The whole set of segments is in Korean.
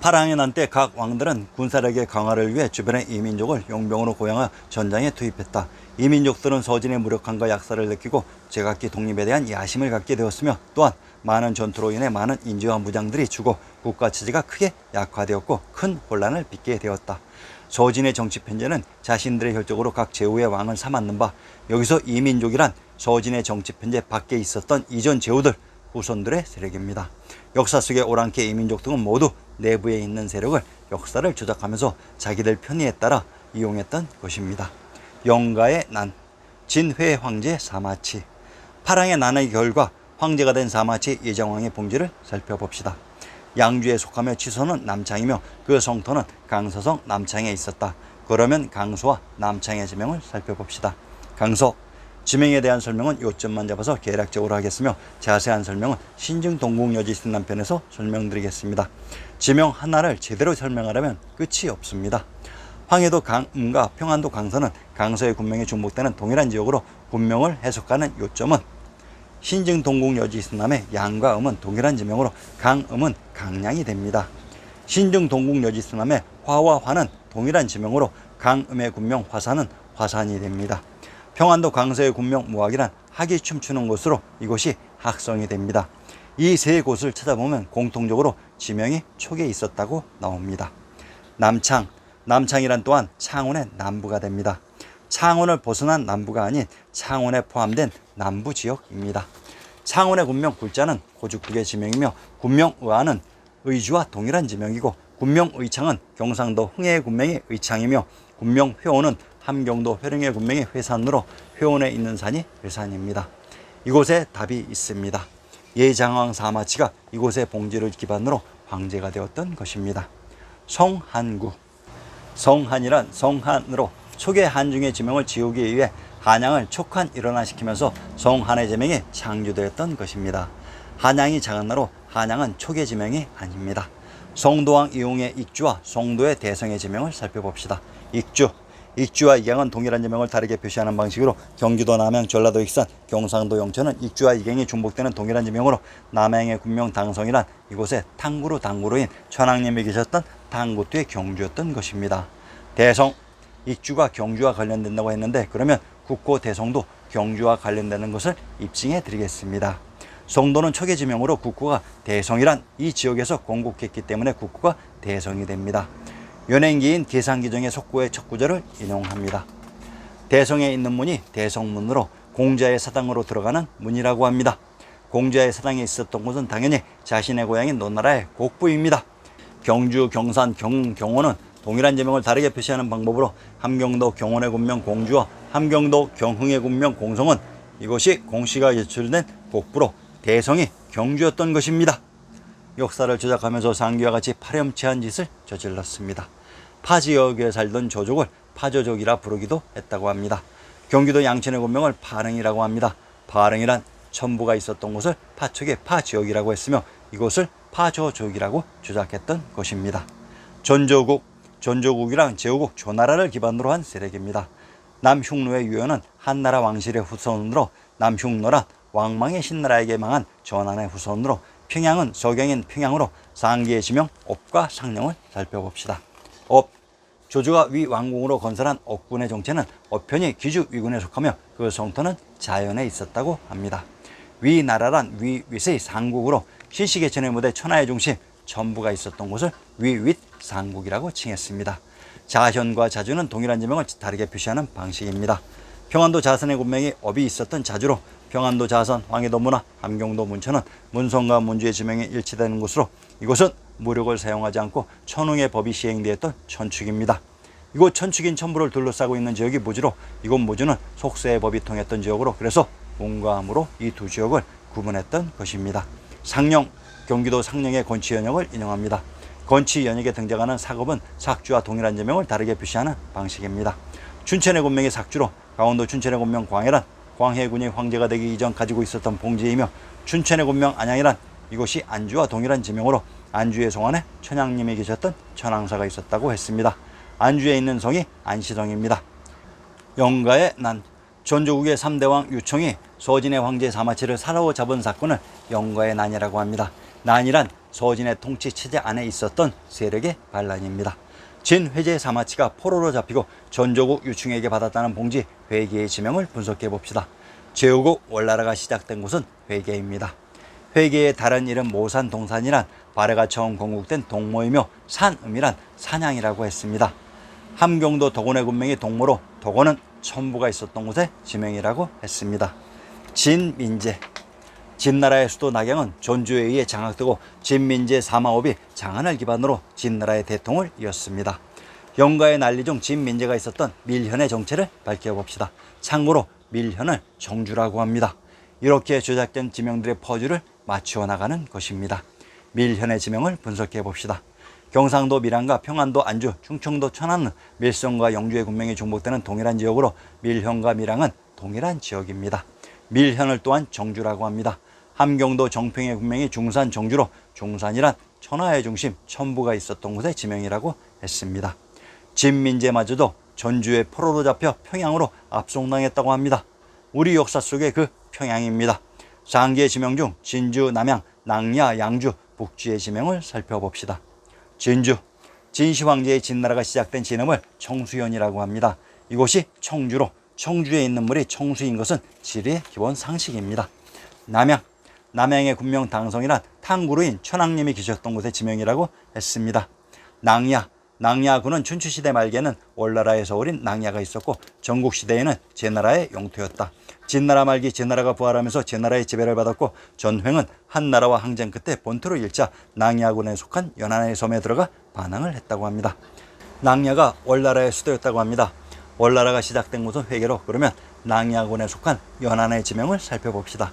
파랑의 난 때 각 왕들은 군사력의 강화를 위해 주변의 이민족을 용병으로 고용하여 전장에 투입했다. 이민족들은 서진의 무력함과 약사를 느끼고 제각기 독립에 대한 야심을 갖게 되었으며, 또한 많은 전투로 인해 많은 인지와 무장들이 죽어 국가 체제가 크게 약화되었고 큰 혼란을 빚게 되었다. 서진의 정치 편제는 자신들의 혈족으로 각 제후의 왕을 삼았는 바, 여기서 이민족이란 서진의 정치 편제 밖에 있었던 이전 제후들, 후손들의 세력입니다. 역사 속의 오랑캐 이민족 등은 모두 내부에 있는 세력을 역사를 조작하면서 자기들 편의에 따라 이용했던 것입니다. 영가의 난, 진회 황제 사마치. 파랑의 난의 결과 황제가 된 사마치 예정왕의 봉지를 살펴봅시다. 양주에 속하며 치소는 남창이며 그 성터는 강서성 남창에 있었다. 그러면 강서와 남창의 지명을 살펴봅시다. 강서, 지명에 대한 설명은 요점만 잡아서 개략적으로 하겠으며 자세한 설명은 신증동국여지신남편에서 설명드리겠습니다. 지명 하나를 제대로 설명하려면 끝이 없습니다. 황해도 강음과 평안도 강서는 강서의 군명이 중복되는 동일한 지역으로 군명을 해석하는 요점은 신증동국여지신남의 양과 음은 동일한 지명으로 강음은 강량이 됩니다. 신증동국여지신남의 화와 화는 동일한 지명으로 강음의 군명 화산은 화산이 됩니다. 평안도 강서의 군명 무학이란 학이 춤추는 곳으로 이곳이 학성이 됩니다. 이 세 곳을 찾아보면 공통적으로 지명이 촉에 있었다고 나옵니다. 남창, 남창이란 또한 창원의 남부가 됩니다. 창원을 벗어난 남부가 아닌 창원에 포함된 남부 지역입니다. 창원의 군명 굴자는 고죽국의 지명이며 군명 의안은 의주와 동일한 지명이고, 군명 의창은 경상도 흥해의 군명이 의창이며, 군명 회원은 함경도 회릉의 군명이 회산으로 회원에 있는 산이 회산입니다. 이곳에 답이 있습니다. 예장왕 사마치가 이곳의 봉지를 기반으로 황제가 되었던 것입니다. 성한구, 성한이란 성한으로 촉의 한중의 지명을 지우기 위해 한양을 촉한 일원화시키면서 성한의 지명이 창조되었던 것입니다. 한양이 작은 나로 한양은 촉의 지명이 아닙니다. 송도왕 이용의 익주와 송도의 대성의 지명을 살펴봅시다. 익주와 이경은 동일한 지명을 다르게 표시하는 방식으로 경기도 남양, 전라도 익산, 경상도 영천은 익주와 이경이 중복되는 동일한 지명으로 남양의 군명 당성이란 이곳에 탕구루 당구루인 천황님이 계셨던 당구투의 경주였던 것입니다. 대성, 익주가 경주와 관련된다고 했는데, 그러면 국호 대성도 경주와 관련되는 것을 입증해 드리겠습니다. 송도는 촉의 지명으로 국호가 대성이란 이 지역에서 건국했기 때문에 국호가 대성이 됩니다. 연행기인 계산기정의 속고의 첫 구절을 인용합니다. 대성에 있는 문이 대성문으로 공자의 사당으로 들어가는 문이라고 합니다. 공자의 사당에 있었던 곳은 당연히 자신의 고향인 노나라의 곡부입니다. 경주, 경산, 경호는 동일한 지명을 다르게 표시하는 방법으로 함경도 경원의 군명 공주와 함경도 경흥의 군명 공성은 이곳이 공씨가 예출된 곡부로 대성이 경주였던 것입니다. 역사를 조작하면서 상기와 같이 파렴치한 짓을 저질렀습니다. 파지역에 살던 조족을 파조족이라 부르기도 했다고 합니다. 경기도 양천의 군명을 파릉이라고 합니다. 파릉이란 천부가 있었던 곳을 파촉의 파지역이라고 했으며 이곳을 파조족이라고 조작했던 것입니다. 전조국이란 제후국 조나라를 기반으로 한 세력입니다. 남흉노의 유효는 한나라 왕실의 후손으로 남흉노란 왕망의 신나라에게 망한 전한의 후손으로 평양은 서경인 평양으로 상기의 지명 업과 상령을 살펴봅시다. 업, 조조가 위 왕궁으로 건설한 업군의 정체는 업편이 기주 위군에 속하며 그 성터는 자연에 있었다고 합니다. 위나라란 위윗의 상국으로 신시계천의 무대 천하의 중심 전부가 있었던 곳을 위윗 상국이라고 칭했습니다. 자현과 자주는 동일한 지명을 다르게 표시하는 방식입니다. 평안도 자선의 군명이 업이 있었던 자주로 평안도 자선, 황해도 문화, 함경도 문천은 문성과 문주의 지명이 일치되는 곳으로 이곳은 무력을 사용하지 않고 천웅의 법이 시행되었던 천축입니다. 이곳 천축인 천부를 둘러싸고 있는 지역이 무주로 이곳 무주는 속세의 법이 통했던 지역으로 그래서 문과 함으로 이 두 지역을 구분했던 것입니다. 상령, 경기도 상령의 건치연역을 인용합니다. 건치연역에 등장하는 사급은 삭주와 동일한 지명을 다르게 표시하는 방식입니다. 춘천의 군명이 삭주로 강원도 춘천의 군명 광해란 광해군이 황제가 되기 이전 가지고 있었던 봉지이며 춘천의 군명 안양이란 이곳이 안주와 동일한 지명으로 안주의 성안에 천양님이 계셨던 천왕사가 있었다고 했습니다. 안주에 있는 성이 안시성입니다. 영가의 난, 전조국의 3대왕 유총이 서진의 황제 사마치를 사로잡은 사건을 영가의 난이라고 합니다. 난이란 서진의 통치 체제 안에 있었던 세력의 반란입니다. 진회제 사마치가 포로로 잡히고 전조국 유충에게 받았다는 봉지 회계의 지명을 분석해 봅시다. 제후국 월나라가 시작된 곳은 회계입니다. 회계의 다른 이름 모산 동산이란 발해가 처음 건국된 동모이며 산음이란 산양이라고 했습니다. 함경도 덕원의 군명이 동모로 덕원은 천부가 있었던 곳의 지명이라고 했습니다. 진민제, 진나라의 수도 낙양은 전주에 의해 장악되고 진민제 사마업이 장안을 기반으로 진나라의 대통을 이었습니다. 영가의 난리 중 진민제가 있었던 밀현의 정체를 밝혀봅시다. 참고로 밀현을 정주라고 합니다. 이렇게 조작된 지명들의 퍼즐을 맞추어 나가는 것입니다. 밀현의 지명을 분석해 봅시다. 경상도 밀양과 평안도 안주, 충청도 천안은 밀성과 영주의 군명이 중복되는 동일한 지역으로 밀현과 밀양은 동일한 지역입니다. 밀현을 또한 정주라고 합니다. 함경도 정평의 군명이 중산 정주로 중산이란 천하의 중심 천부가 있었던 곳의 지명이라고 했습니다. 진민제마저도 전주의 포로로 잡혀 평양으로 압송당했다고 합니다. 우리 역사 속의 그 평양입니다. 상기의 지명 중 진주, 남양, 낭야, 양주, 북주의 지명을 살펴봅시다. 진주, 진시황제의 진나라가 시작된 진음을 청수현이라고 합니다. 이곳이 청주로 청주에 있는 물이 청수인 것은 지리의 기본 상식입니다. 남양, 남양의 군명 당성이란 탕구루인 천황님이 계셨던 곳의 지명이라고 했습니다. 낭야, 낭야군은 춘추시대 말기에는 월나라의 서울인 낭야가 있었고 전국시대에는 제나라의 영토였다. 진나라 말기 제나라가 부활하면서 제나라의 지배를 받았고 전횡은 한나라와 항쟁 끝에 본토를 잃자 낭야군에 속한 연안의 섬에 들어가 반항을 했다고 합니다. 낭야가 월나라의 수도였다고 합니다. 월나라가 시작된 곳은 회계로 그러면 낭야군에 속한 연안의 지명을 살펴봅시다.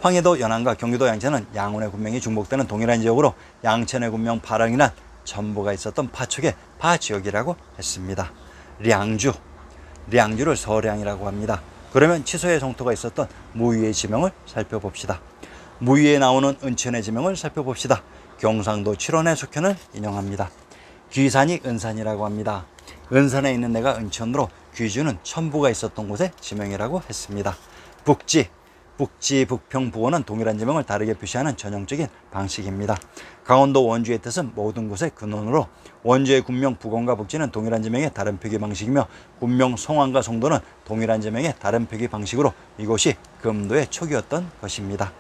황해도 연안과 경기도 양천은 양운의 군명이 중복되는 동일한 지역으로 양천의 군명 파랑이란 전부가 있었던 파촉의 파지역이라고 했습니다. 량주, 량주를 서량이라고 합니다. 그러면 치소의 성토가 있었던 무위의 지명을 살펴봅시다. 무위에 나오는 은천의 지명을 살펴봅시다. 경상도 칠원의 속현을 인용합니다. 귀산이 은산이라고 합니다. 은산에 있는 데가 은천으로 귀주는 천부가 있었던 곳의 지명이라고 했습니다. 북지, 북평, 부원은 동일한 지명을 다르게 표시하는 전형적인 방식입니다. 강원도 원주의 뜻은 모든 곳의 근원으로 원주의 군명 북원과 북지는 동일한 지명의 다른 표기 방식이며 군명 성안과 성도는 동일한 지명의 다른 표기 방식으로 이곳이 금도의 촉이었던 것입니다.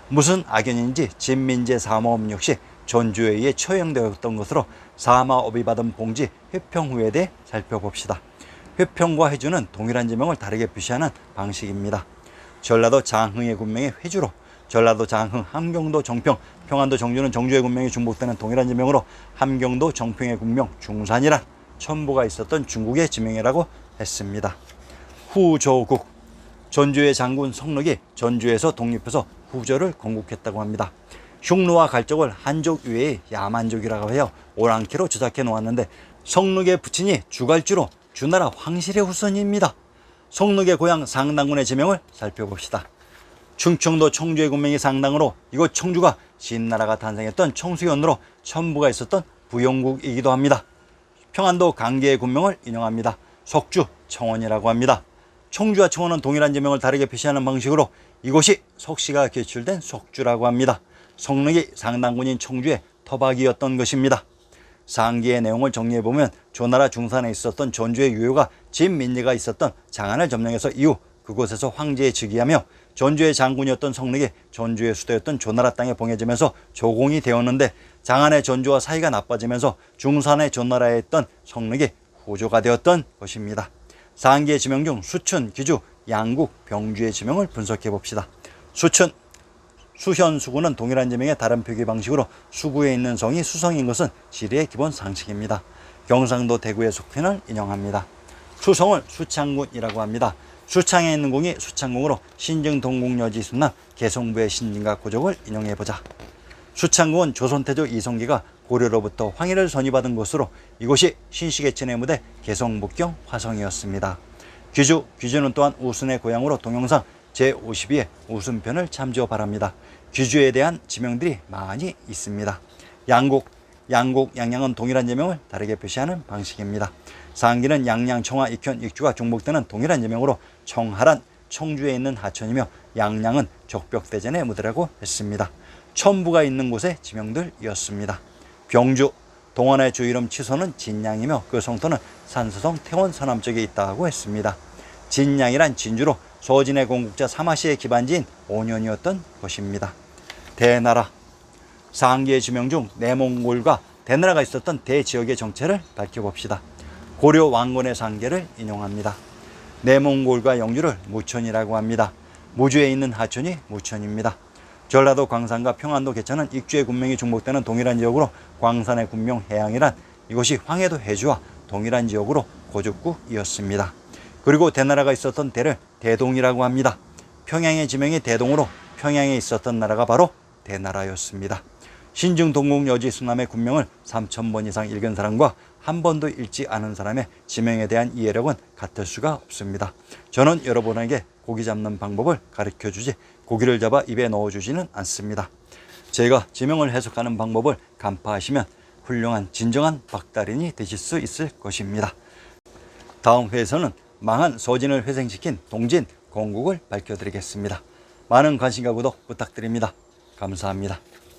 무슨 악연인지 진민제 사마업 역시 전주에 의해 처형되었던 것으로 사마업이 받은 봉지 회평후에 대해 살펴봅시다. 회평과 회주는 동일한 지명을 다르게 표시하는 방식입니다. 전라도 장흥의 군명이 회주로 전라도 장흥, 함경도 정평, 평안도 정주는 정주의 군명이 중복되는 동일한 지명으로 함경도 정평의 군명 중산이란 천부가 있었던 중국의 지명이라고 했습니다. 후조국, 전주의 장군 성록이 전주에서 독립해서 후조를 건국했다고 합니다. 흉노와 갈족을 한족 외에 야만족이라고 해요. 오랑캐로 조작해 놓았는데 성록의 부친이 주갈주로 주나라 황실의 후손입니다. 성록의 고향 상당군의 지명을 살펴봅시다. 충청도 청주의 군명이 상당으로 이곳 청주가 진나라가 탄생했던 청수현으로 천부가 있었던 부영국이기도 합니다. 평안도 강계의 군명을 인용합니다. 석주, 청원이라고 합니다. 청주와 청원은 동일한 지명을 다르게 표시하는 방식으로 이곳이 석씨가 개출된 석주라고 합니다. 성록이 상당군인 청주의 터박이었던 것입니다. 상기의 내용을 정리해보면 조나라 중산에 있었던 전주의 유효가 진민제가 있었던 장안을 점령해서 이후 그곳에서 황제에 즉위하며 전주의 장군이었던 성록이 전주의 수도였던 조나라 땅에 봉해지면서 조공이 되었는데 장안의 전주와 사이가 나빠지면서 중산의 조나라에 있던 성록이 후조가 되었던 것입니다. 상기의 지명 중 수춘, 기주, 양국, 병주의 지명을 분석해 봅시다. 수춘, 수현, 수구는 동일한 지명의 다른 표기 방식으로 수구에 있는 성이 수성인 것은 지리의 기본 상식입니다. 경상도 대구의 속편을 인용합니다. 수성을 수창군이라고 합니다. 수창에 있는 궁이 수창궁으로 신증 동국여지 순남 개성부의 신진과 고족을 인용해보자. 수창궁은 조선태조 이성기가 고려로부터 황해를 선위받은 곳으로 이곳이 신시계천의 무대 개성북경 화성이었습니다. 귀주는 또한 우순의 고향으로 동영상 제52회 우순편을 참조 바랍니다. 귀주에 대한 지명들이 많이 있습니다. 양국, 양양은 동일한 지명을 다르게 표시하는 방식입니다. 상기는 양양, 청하, 익현, 익주가 중복되는 동일한 지명으로 청하란 청주에 있는 하천이며 양양은 적벽대전의 무대라고 했습니다. 첨부가 있는 곳의 지명들이었습니다. 병주, 동원의 주이름 치소는 진양이며 그 성터는 산서성 태원 서남쪽에 있다고 했습니다. 진양이란 진주로 소진의 공국자 사마시의 기반지인 온현이었던 것입니다. 대나라, 상기의 지명 중 내몽골과 대나라가 있었던 대지역의 정체를 밝혀봅시다. 고려 왕건의 상계를 인용합니다. 내몽골과 영주를 무천이라고 합니다. 무주에 있는 하천이 무천입니다. 전라도 광산과 평안도 개천은 익주의 군명이 중복되는 동일한 지역으로 광산의 군명 해양이란 이곳이 황해도 해주와 동일한 지역으로 고죽구이었습니다. 그리고 대나라가 있었던 대를 대동이라고 합니다. 평양의 지명이 대동으로 평양에 있었던 나라가 바로 대나라였습니다. 신중 동국 여지 수남의 군명을 3000번 이상 읽은 사람과 한 번도 읽지 않은 사람의 지명에 대한 이해력은 같을 수가 없습니다. 저는 여러분에게 고기 잡는 방법을 가르쳐주지 고기를 잡아 입에 넣어주지는 않습니다. 제가 지명을 해석하는 방법을 간파하시면 훌륭한 진정한 박달인이 되실 수 있을 것입니다. 다음 회에서는 망한 서진을 회생시킨 동진, 건국을 밝혀드리겠습니다. 많은 관심과 구독 부탁드립니다. 감사합니다.